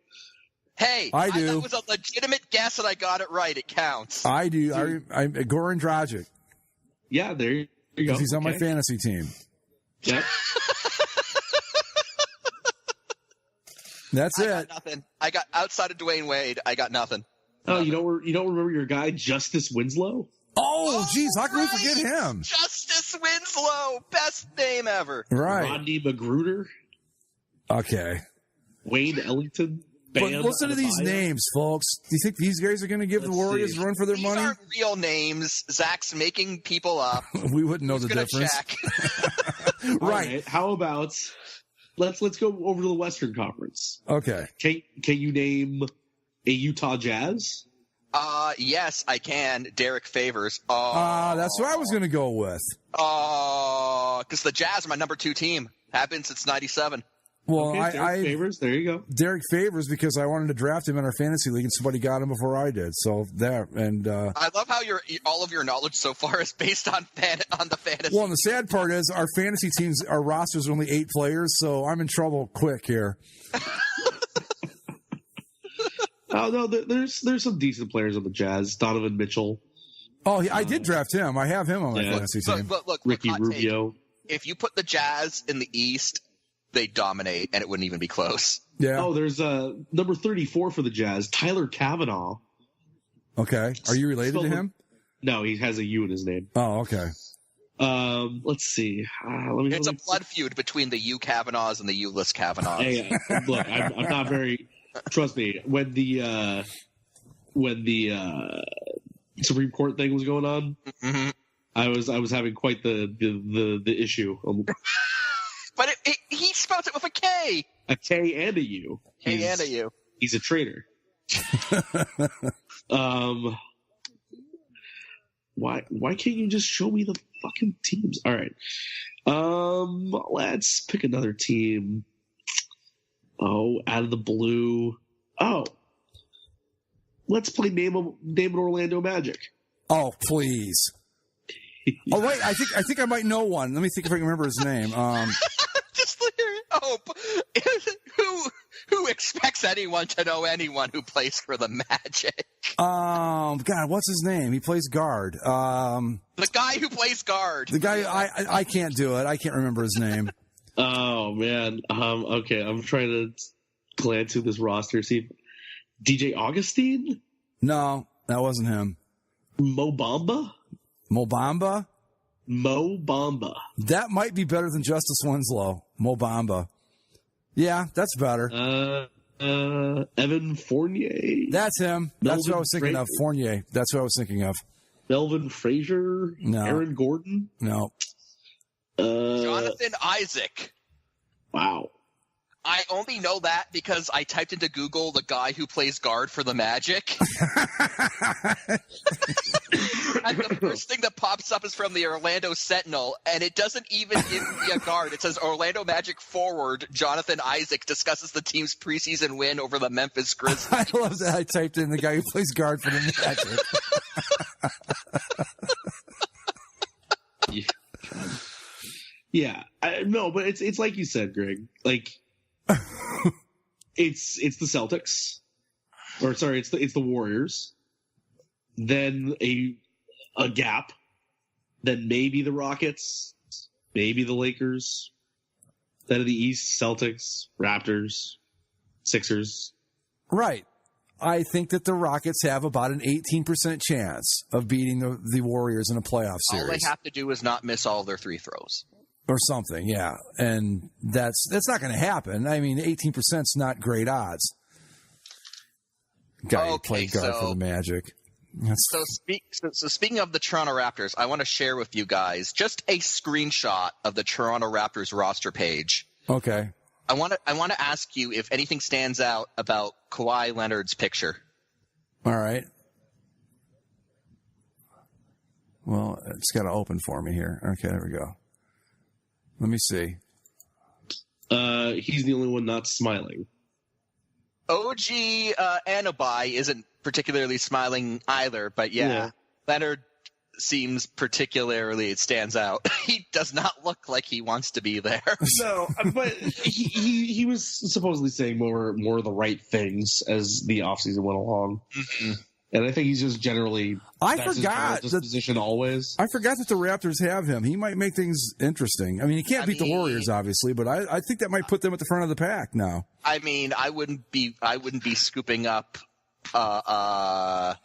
Hey, I do. That was a legitimate guess and I got it right. It counts. I do. I'm Goran Dragic. Yeah, there you go. He's on my fantasy team. Yep. That's I it. got nothing. I got outside of Dwayne Wade. I got nothing. Oh, you don't remember your guy Justice Winslow? Oh, jeez, how can we forget him? Justice Winslow, best name ever. Right. Rodney Magruder. Okay. Wayne Ellington. But listen to these names, folks. Do you think these guys are going to give the Warriors a run for their These money? aren't real names. Zach's making people up. We wouldn't know the difference. Check. All right. How about let's go over to the Western Conference. Okay. Can you name a Utah Jazz? Yes, I can. Derek Favors. That's what I was going to go with. Because the Jazz are my number 2 team. Have been since '97. Well, Okay, Derek Favors. There you go. Derek Favors, because I wanted to draft him in our fantasy league, and somebody got him before I did. So there, and I love how all of your knowledge so far is based on the fantasy. Well, and the sad part is our fantasy teams, our rosters are only 8 players, so I'm in trouble quick here. Oh no, there's some decent players on the Jazz. Donovan Mitchell. Oh, I did draft him. I have him on my fantasy team. Look, Ricky Rubio. If you put the Jazz in the East, they dominate, and it wouldn't even be close. Yeah. Oh, there's number 34 for the Jazz, Tyler Kavanaugh. Okay. Are you related to him? No, he has a U in his name. Oh, okay. Let's see. It's a blood feud between the U Kavanaughs and the U-less Kavanaughs. Hey, look, I'm not very. Trust me. When the Supreme Court thing was going on, mm-hmm. I was having quite the issue. But he spelled it with a K. A K and a U. K and a U. He's a traitor. Why can't you just show me the fucking teams? All right. Let's pick another team. Oh, out of the blue. Oh. Let's play name an Orlando Magic. Oh, please. Oh, wait, I think I might know one. Let me think if I can remember his name. Just who expects anyone to know anyone who plays for the Magic? God, what's his name? He plays guard. The guy who plays guard. The guy, I can't do it. I can't remember his name. Oh, man. Okay, I'm trying to glance through this roster. See, DJ Augustine? No, that wasn't him. Mo Bamba? Mo Bamba? Mo Bamba. That might be better than Justice Winslow. Mo Bamba. Yeah, that's better. Evan Fournier. That's him. That's what I was thinking of. Fournier. That's what I was thinking of. Melvin Frazier. No. Aaron Gordon. No. Jonathan Isaac. Wow. I only know that because I typed into Google the guy who plays guard for the Magic. And the first thing that pops up is from the Orlando Sentinel, and it doesn't even give me a guard. It says Orlando Magic forward Jonathan Isaac discusses the team's preseason win over the Memphis Grizzlies. I love that I typed in the guy who plays guard for the Magic. Yeah. No, but it's like you said, Greg. Like, it's the Celtics, or sorry, it's the Warriors. Then a gap. Then maybe the Rockets, maybe the Lakers. Then in the East, Celtics, Raptors, Sixers. Right. I think that the Rockets have about an 18% chance of beating the Warriors in a playoff series. All they have to do is not miss all their free throws. Or something, yeah. And that's not going to happen. I mean, 18% is not great odds. Guy who played guard for the Magic. So speaking of the Toronto Raptors, I want to share with you guys just a screenshot of the Toronto Raptors roster page. Okay. I want to ask you if anything stands out about Kawhi Leonard's picture. All right. Well, it's got to open for me here. Okay, there we go. Let me see. He's the only one not smiling. OG Anubai isn't particularly smiling either, but yeah. Leonard seems particularly, it stands out. He does not look like he wants to be there. No, but he was supposedly saying more of the right things as the offseason went along. Mm-hmm. And I think he's just generally forgot his position always. I forgot that the Raptors have him. He might make things interesting. I mean, he can't beat the Warriors, obviously, but I think that might put them at the front of the pack now. I mean, I wouldn't be scooping up a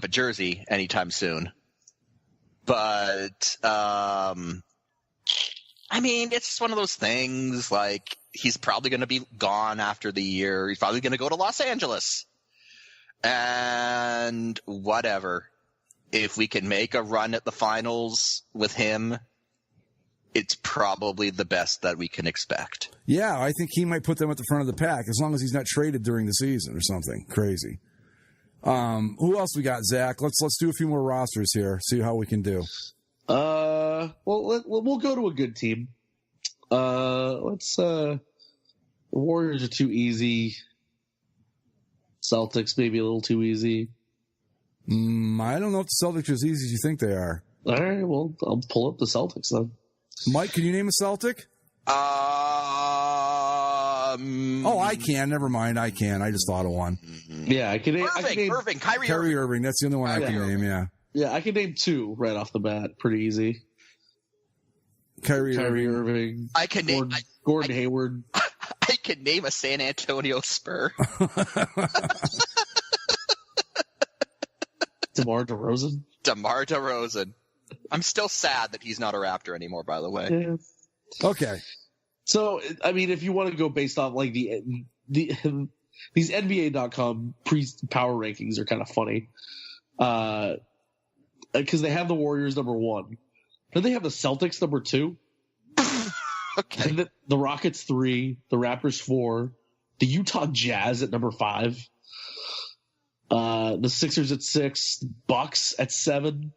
jersey anytime soon. But I mean, it's just one of those things. Like, he's probably going to be gone after the year. He's probably going to go to Los Angeles. And whatever. If we can make a run at the finals with him, it's probably the best that we can expect. Yeah, I think he might put them at the front of the pack as long as he's not traded during the season or something crazy. Who else we got, Zach? Let's do a few more rosters here. See how we can do. Well, we'll go to a good team. The Warriors are too easy. Celtics maybe a little too easy. I don't know if the Celtics are as easy as you think they are. All right, well, I'll pull up the Celtics then. Mike, can you name a Celtic? Oh, I can. Never mind. I can. I just thought of one. Yeah, I can name. Irving, Kyrie Irving. That's the only one I can name. Yeah. Yeah, I can name two right off the bat. Pretty easy. Kyrie Irving. I can name Gordon Hayward. I can name a San Antonio Spur. DeMar DeRozan. I'm still sad that he's not a Raptor anymore, by the way. Yeah. Okay. So, I mean, if you want to go based off like these NBA.com pre-power rankings are kind of funny. Because they have the Warriors number 1. Then they have the Celtics number 2. Okay. And the Rockets 3, the Raptors 4, the Utah Jazz at number 5, the Sixers at 6, Bucks at 7.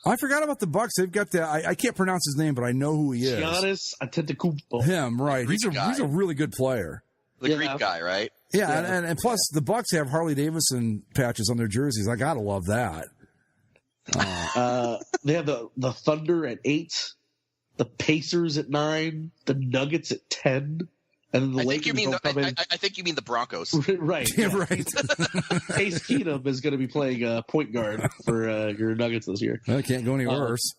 I forgot about the Bucks. They've got that. I can't pronounce his name, but I know who he is. Giannis Antetokounmpo. Him, right? He's a really good player. The Greek guy, right? Yeah, and plus the Bucks have Harley Davidson patches on their jerseys. I gotta love that. They have the Thunder at 8, the Pacers at 9, the Nuggets at 10, and then the Lakers. I think you mean the Broncos. Right. Yeah, right. Case Keenum is going to be playing point guard for your Nuggets this year. That can't go any worse.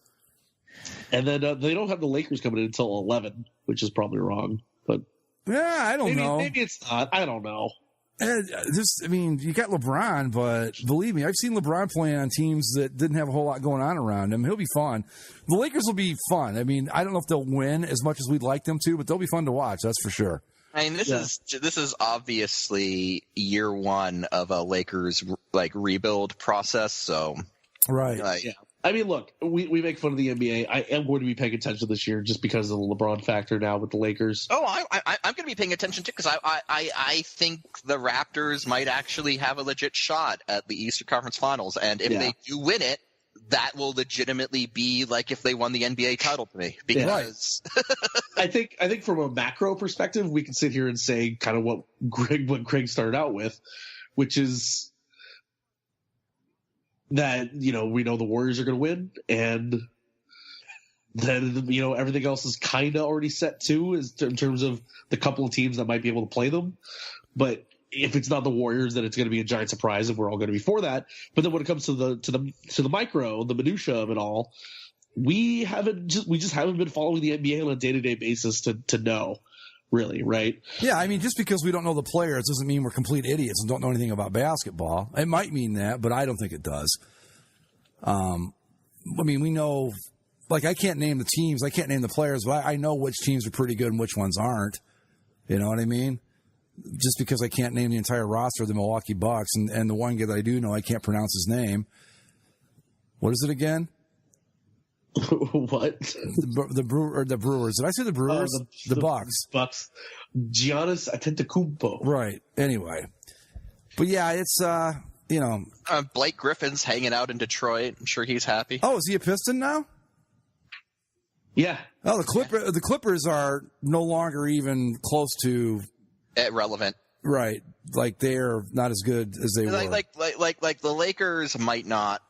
And then they don't have the Lakers coming in until 11, which is probably wrong. But yeah, I don't know. Maybe it's not. I don't know. You got LeBron, but believe me, I've seen LeBron play on teams that didn't have a whole lot going on around him. He'll be fun. The Lakers will be fun. I mean, I don't know if they'll win as much as we'd like them to, but they'll be fun to watch. That's for sure. I mean, this is obviously year 1 of a Lakers rebuild process. So, right. Yeah. I mean, look, we make fun of the NBA. I am going to be paying attention this year just because of the LeBron factor now with the Lakers. Oh, I'm going to be paying attention too because I think the Raptors might actually have a legit shot at the Eastern Conference Finals, and if they do win it, that will legitimately be like if they won the NBA title to me. Because I think from a macro perspective, we can sit here and say kind of what Greg started out with, which is that, we know the Warriors are going to win, and then, everything else is kind of already set too, in terms of the couple of teams that might be able to play them. But if it's not the Warriors, then it's going to be a giant surprise, and we're all going to be for that. But then when it comes to the micro, the minutia of it all, we just haven't been following the NBA on a day-to-day basis to know. Really, right? Yeah, I mean, just because we don't know the players doesn't mean we're complete idiots and don't know anything about basketball. It might mean that, but I don't think it does. I mean, we know, I can't name the teams, I can't name the players, but I know which teams are pretty good and which ones aren't. You know what I mean? Just because I can't name the entire roster of the Milwaukee Bucks, and the one guy that I do know, I can't pronounce his name. What is it again? What? The Brewers. Did I say the Brewers? The Bucks. Bucks. Giannis Antetokounmpo. Right. Anyway. But yeah, it's, Blake Griffin's hanging out in Detroit. I'm sure he's happy. Oh, is he a Piston now? Yeah. Oh, the Clippers are no longer even close to relevant. Right. Like they're not as good as they were. Like the Lakers might not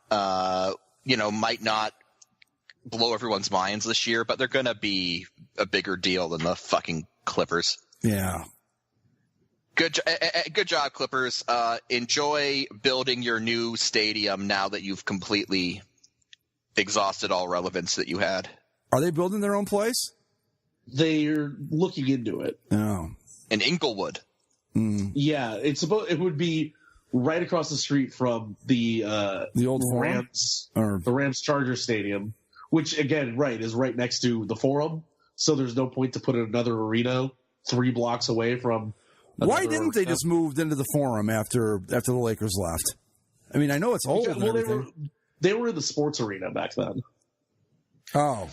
blow everyone's minds this year, but they're going to be a bigger deal than the fucking Clippers. Yeah. Good job, Clippers. Enjoy building your new stadium now that you've completely exhausted all relevance that you had. Are they building their own place? They're looking into it. Oh. In Inglewood. Mm. Yeah, it would be right across the street from the old Rams the Rams Charger Stadium, which again, is right next to the Forum. So there's no point to put another arena 3 blocks away from. Why didn't they just move into the Forum after the Lakers left? I mean, I know it's old. They were in the sports arena back then. Oh.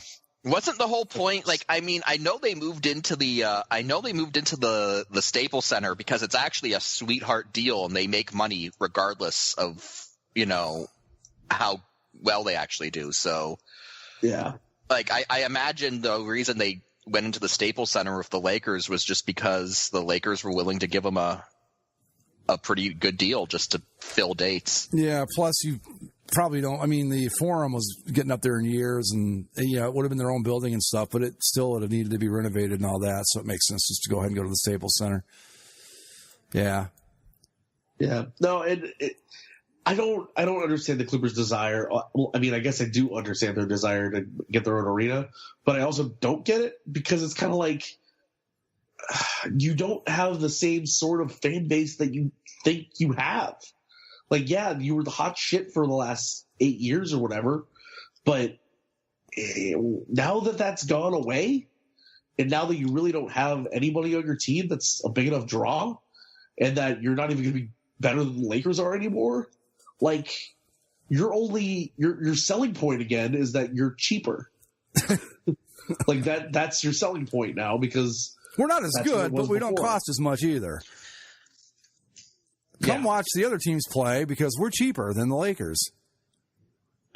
Wasn't the whole point like? I mean, I know they moved into the Staples Center because it's actually a sweetheart deal, and they make money regardless of how well they actually do. So, yeah, like I imagine the reason they went into the Staples Center with the Lakers was just because the Lakers were willing to give them a pretty good deal just to fill dates. Yeah. Plus, you probably don't. I mean, the Forum was getting up there in years, and it would have been their own building and stuff, but it still would have needed to be renovated and all that. So it makes sense just to go ahead and go to the Staples Center. Yeah. Yeah. No, I don't understand the Clippers' desire. Well, I mean, I guess I do understand their desire to get their own arena, but I also don't get it because it's kind of like you don't have the same sort of fan base that you think you have. Like, yeah, you were the hot shit for the last 8 years or whatever, but now that that's gone away, and now that you really don't have anybody on your team that's a big enough draw, and that you're not even going to be better than the Lakers are anymore, like, your selling point again is that you're cheaper. Like, that's your selling point now because we're not as good, but we don't cost as much either. Come watch the other teams play because we're cheaper than the Lakers.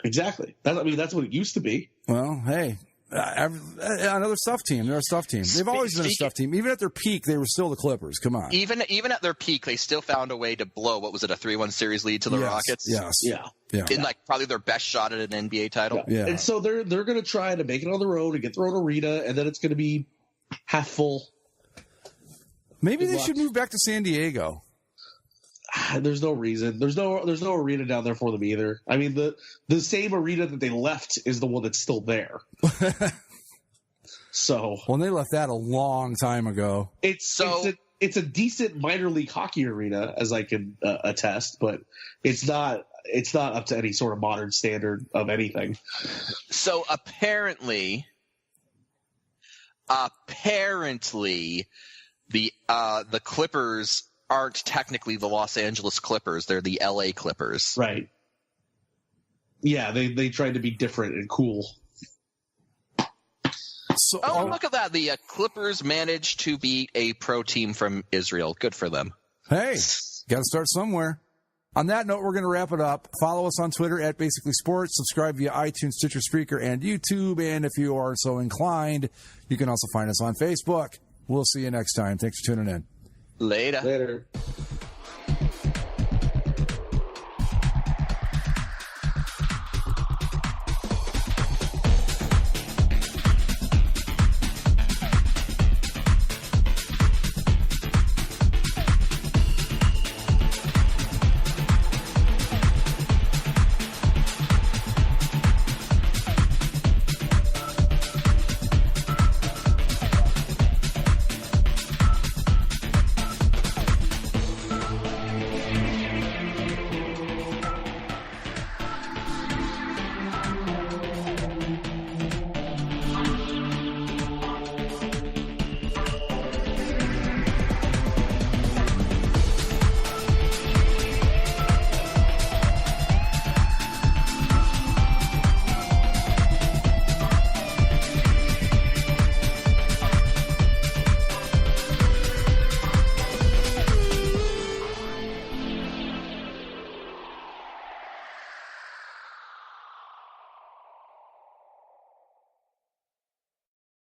Exactly. That's what it used to be. Well, hey, another stuff team. They're a stuff team. They've always been a stuff team. Even at their peak, they were still the Clippers. Come on. Even at their peak, they still found a way to blow. What was it? A 3-1 series lead to the Rockets. Yes. Yeah. In like probably their best shot at an NBA title. Yeah. And so they're going to try to make it on the road and get their own arena, and then it's going to be half full. Maybe they should move back to San Diego. There's no reason. There's no arena down there for them either. I mean, the same arena that they left is the one that's still there. So, well, they left that a long time ago. It's a decent minor league hockey arena, as I can attest, but it's not up to any sort of modern standard of anything. So apparently, the Clippers aren't technically the Los Angeles Clippers. They're the LA Clippers. Right. Yeah, they tried to be different and cool. So, look at that. The Clippers managed to beat a pro team from Israel. Good for them. Hey, got to start somewhere. On that note, we're going to wrap it up. Follow us on Twitter at Basically Sports. Subscribe via iTunes, Stitcher, Spreaker, and YouTube. And if you are so inclined, you can also find us on Facebook. We'll see you next time. Thanks for tuning in. Later. Later.